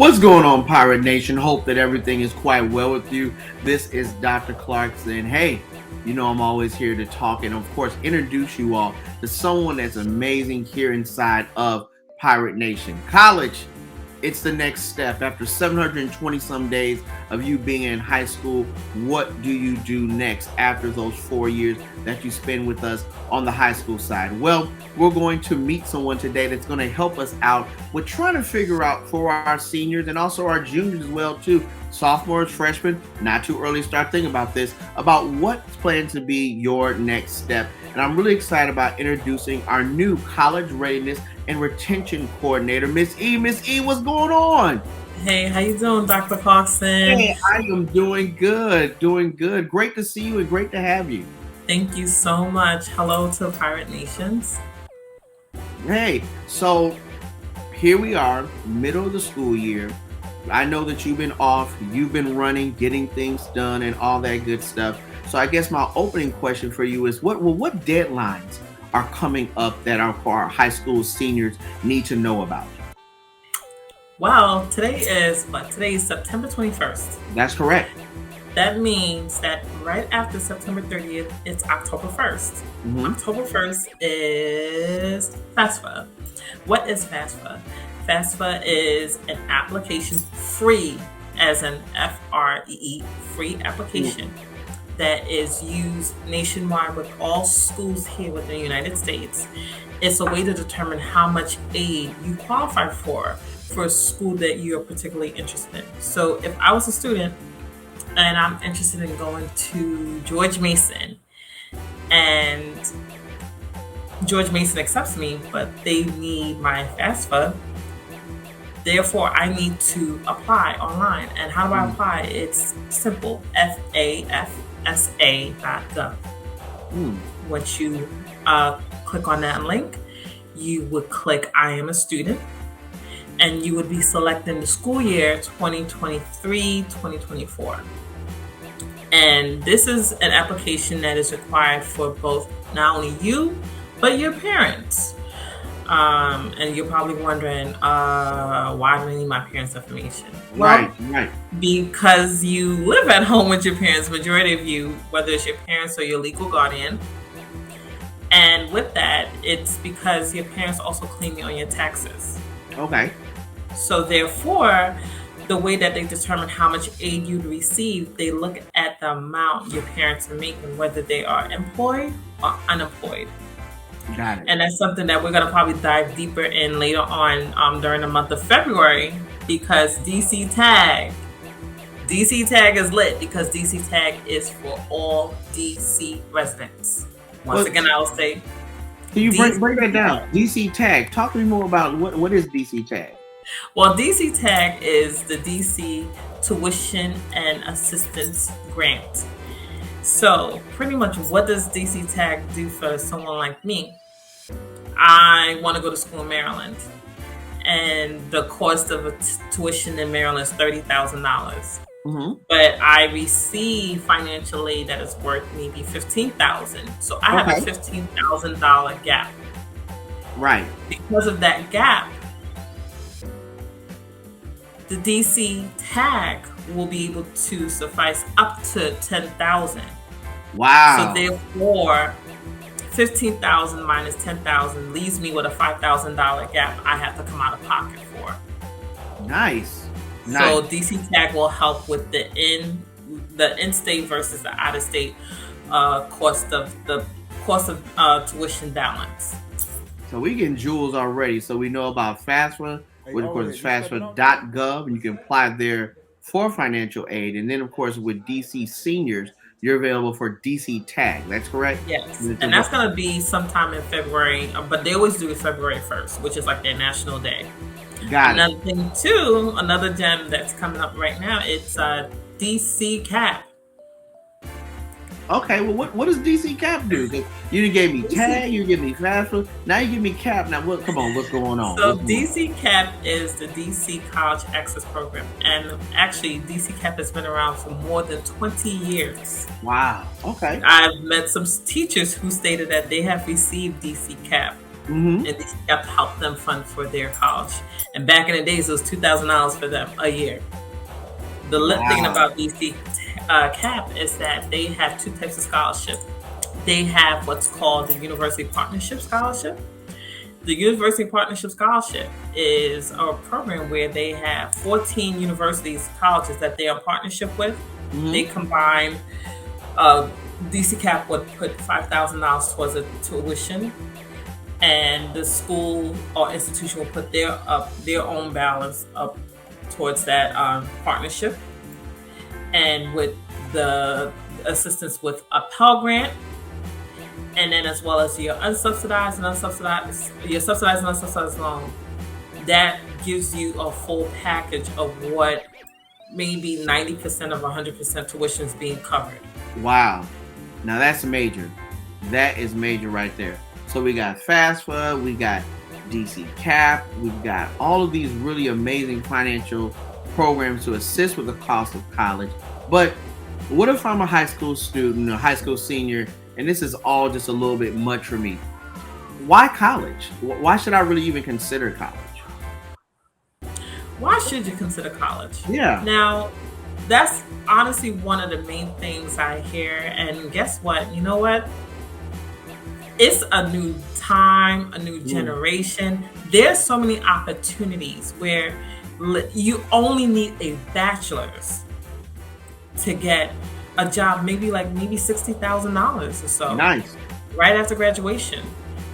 What's going on, Pirate Nation? Hope that everything is quite well with you. This is Dr. Clarkson. Hey, you know I'm always here to talk and, of course, introduce you all to someone that's amazing here inside of Pirate Nation. College, it's the next step. After 720 some days of you being in high school, what do you do next after those 4 years that you spend with us on the high school side? Well, we're going to meet someone today that's going to help us out with trying to figure out for our seniors and also our juniors as well too, sophomores, freshmen, not too early to start thinking about this, about what's planned to be your next step. And I'm really excited about introducing our new college readiness and retention coordinator, Miss E. Miss E, what's going on? Hey, how you doing, Dr. Clarkson? Hey, I am doing good, doing good. Great to see you and great to have you. Thank you so much. Hello to Pirate Nations. Hey, so here we are, middle of the school year. I know that you've been off, you've been running, getting things done and all that good stuff. So I guess my opening question for you is what deadlines are coming up that our high school seniors need to know about? Well, today is September 21st. That's correct. That means that right after September 30th, it's October 1st. Mhm. October 1st is FAFSA. What is FAFSA? FAFSA is an application free, as an FREE, free application that is used nationwide with all schools here within the United States. It's a way to determine how much aid you qualify for a school that you're particularly interested in. So if I was a student and I'm interested in going to George Mason, and George Mason accepts me, but they need my FAFSA, therefore I need to apply online. And how do I apply? It's simple, FAFSA.gov. Once you click on that link, you would click I am a student, and you would be selecting the school year 2023-2024. And this is an application that is required for both not only you, but your parents. And you're probably wondering, why do I need my parents' information? Right. Because you live at home with your parents, majority of you, whether it's your parents or your legal guardian. And with that, it's because your parents also claim you on your taxes. Okay. So therefore, the way that they determine how much aid you'd receive, they look at the amount your parents are making, whether they are employed or unemployed. Got it. And that's something that we're going to probably dive deeper in later on during the month of February, because DC Tag is lit, because DC Tag is for all DC residents. Once again, I'll say, can you break that down? DC Tag. Talk to me more about what is DC Tag? Well, DC Tag is the DC Tuition and Assistance Grant. So pretty much what does DC Tag do for someone like me? I want to go to school in Maryland, and the cost of a tuition in Maryland is $30,000. But I receive financial aid that is worth maybe $15,000. So I have a $15,000 gap. Right. Because of that gap, the DC Tag will be able to suffice up to $10,000. Wow. So therefore, $15,000 minus $10,000 leaves me with a $5,000 gap I have to come out of pocket for. Nice. So DC Tag will help with the in-state versus the out-of-state cost of tuition balance. So we getting jewels already. So we know about FAFSA, which of course is FAFSA.gov, and you can apply there for financial aid. And then of course with DC seniors, you're available for DC Tag. That's correct? Yes. And that's going to be sometime in February, but they always do it February 1st, which is like their national day. Got Another thing too, another gem that's coming up right now, it's DC Cap. Okay, well, what does DC Cap do? You gave me Tag, you give me FAFSA, now you give me Cap. Now, come on, what's going on? So DC Cap is the DC College Access Program, and actually, DC Cap has been around for more than 20 years. Wow. Okay. I've met some teachers who stated that they have received DC Cap. Mm-hmm. and DC Cap helped them fund for their college. And back in the days, it was $2,000 for them a year. The lit thing Wow. about DC Cap is that they have two types of scholarship. They have what's called the University Partnership Scholarship. The University Partnership Scholarship is a program where they have 14 universities, colleges that they are in partnership with. Mm-hmm. They combine, DC Cap would put $5,000 towards a tuition, and the school or institution will put their own balance up towards that partnership, and with the assistance with a Pell Grant, and then as well as your subsidized and unsubsidized loan. That gives you a full package of what maybe 90% of 100% tuition is being covered. Wow. Now that's major. That is major right there. So we got FAFSA, we got DC Cap, we've got all of these really amazing financial programs to assist with the cost of college. But what if I'm a high school student, a high school senior, and this is all just a little bit much for me? Why college? Why should I really even consider college? Why should you consider college? Yeah. Now, that's honestly one of the main things I hear. And guess what? You know what? It's a new time, a new generation. There's so many opportunities where you only need a bachelor's to get a job, maybe $60,000 or so. Nice. Right after graduation.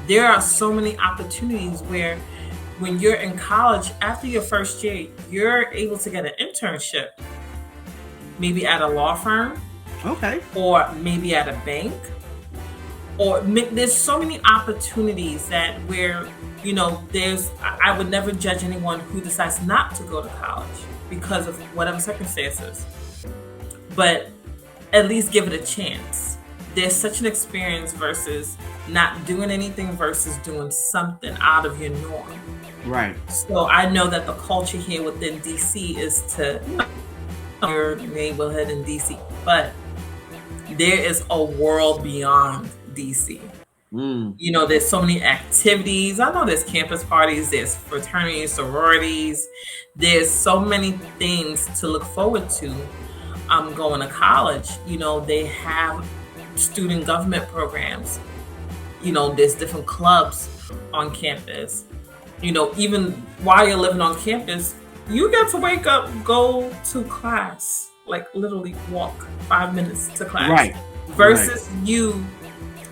There are so many opportunities where when you're in college, after your first year, you're able to get an internship, maybe at a law firm, Okay. or maybe at a bank, or there's so many opportunities that where, I would never judge anyone who decides not to go to college because of whatever circumstances, but at least give it a chance. There's such an experience versus not doing anything versus doing something out of your norm. Right. So I know that the culture here within DC is to your neighborhood in DC, but there is a world beyond DC. There's so many activities. I know there's campus parties, there's fraternities, sororities. There's so many things to look forward to. Going to college. They have student government programs. There's different clubs on campus. Even while you're living on campus, you get to wake up, go to class, like literally walk 5 minutes to class. Right. Versus you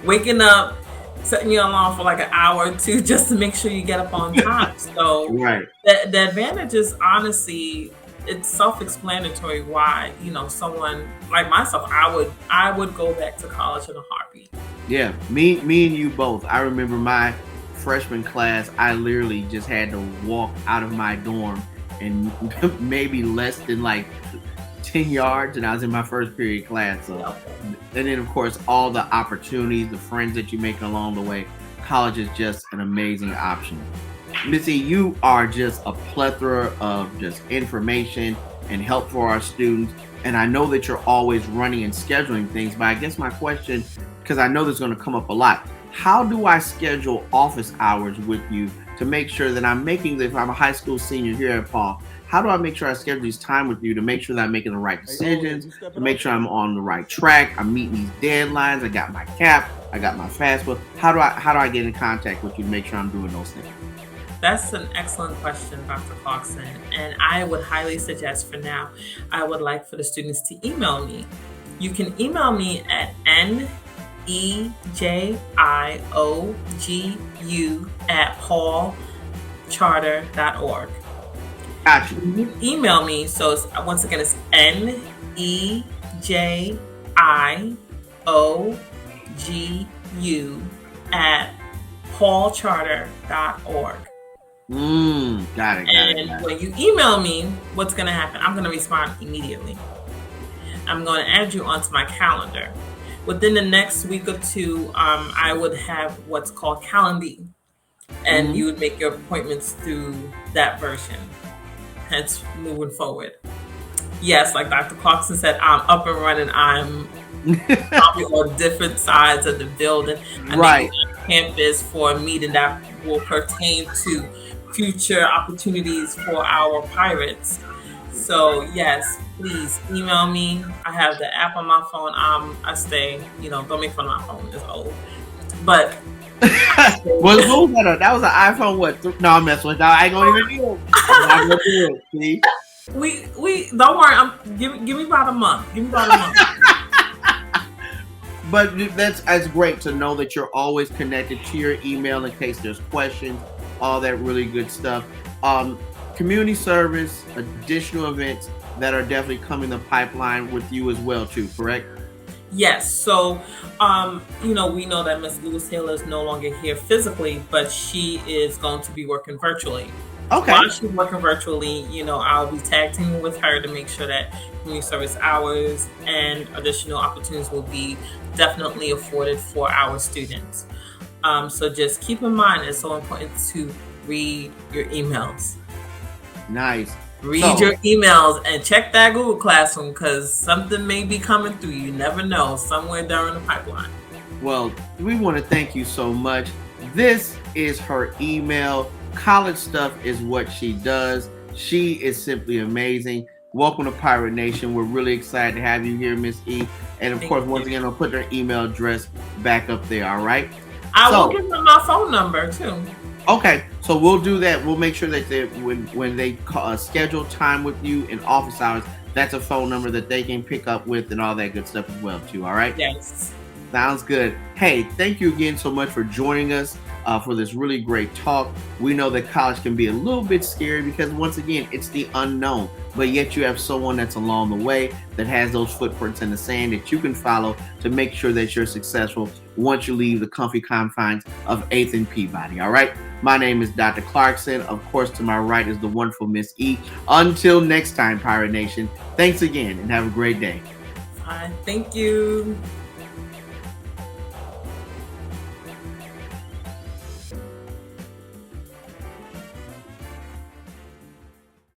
waking up, setting your alarm for like an hour or two just to make sure you get up on time. So Right. the advantage is honestly, it's self-explanatory why, someone like myself, I would go back to college in a heartbeat. Yeah, me and you both. I remember my freshman class, I literally just had to walk out of my dorm and maybe less than 10 yards, and I was in my first period class. So, and then of course all the opportunities, the friends that you make along the way. College is just an amazing option. Missy, you are just a plethora of just information and help for our students. And I know that you're always running and scheduling things, but I guess my question, because I know this is going to come up a lot, how do I schedule office hours with you to make sure that I'm making, if I'm a high school senior here at Paul, how do I make sure I schedule this time with you to make sure that I'm making the right decisions, to make sure I'm on the right track, I'm meeting these deadlines, I got my cap, I got my FAFSA. How do I get in contact with you to make sure I'm doing those things? That's an excellent question, Dr. Clarkson. And I would highly suggest for now, I would like for the students to email me. You can email me at nejiogu@paulcharter.org. Gotcha. You email me, so once again, it's nejiogu@paulcharter.org. Got it. And when you email me, what's going to happen? I'm going to respond immediately. I'm going to add you onto my calendar. Within the next week or two, I would have what's called Calendly, and you would make your appointments through that version. Hence, moving forward. Yes, like Dr. Clarkson said, I'm up and running. I'm probably on different sides of the building. Right. campus for a meeting that will pertain to future opportunities for our pirates. So yes, please email me. I have the app on my phone. I stay, don't make fun of my phone. It's old, but Well, that was an iPhone. What? No, I'm messing with that. I ain't gonna even do it. I'm not gonna do it. See? we don't worry. Give me about a month. Give me about a month. But that's great to know that you're always connected to your email in case there's questions, all that really good stuff. Community service, additional events that are definitely coming the pipeline with you as well too, correct? Yes. So, we know that Miss Lewis Taylor is no longer here physically, but she is going to be working virtually. Okay. While she's working virtually, I'll be tag teaming with her to make sure that community service hours and additional opportunities will be definitely afforded for our students. So just keep in mind, it's so important to read your emails. Nice. Read your emails and check that Google Classroom because something may be coming through. You never know, somewhere during the pipeline. Well, we want to thank you so much. This is her email. College stuff is what she does. She is simply amazing. Welcome to Pirate Nation. We're really excited to have you here, Miss E. And of course, once again, I'll put her email address back up there. All right. I will give them my phone number too. Okay, so we'll do that. We'll make sure that when they schedule time with you in office hours, that's a phone number that they can pick up with and all that good stuff as well too. All right. Yes. Sounds good. Hey, thank you again so much for joining us for this really great talk. We know that college can be a little bit scary because once again, it's the unknown, but yet you have someone that's along the way that has those footprints in the sand that you can follow to make sure that you're successful once you leave the comfy confines of 8th and Peabody. All right. My name is Dr. Clarkson. Of course, to my right is the wonderful Miss E. Until next time, Pirate Nation, thanks again and have a great day. Thank you.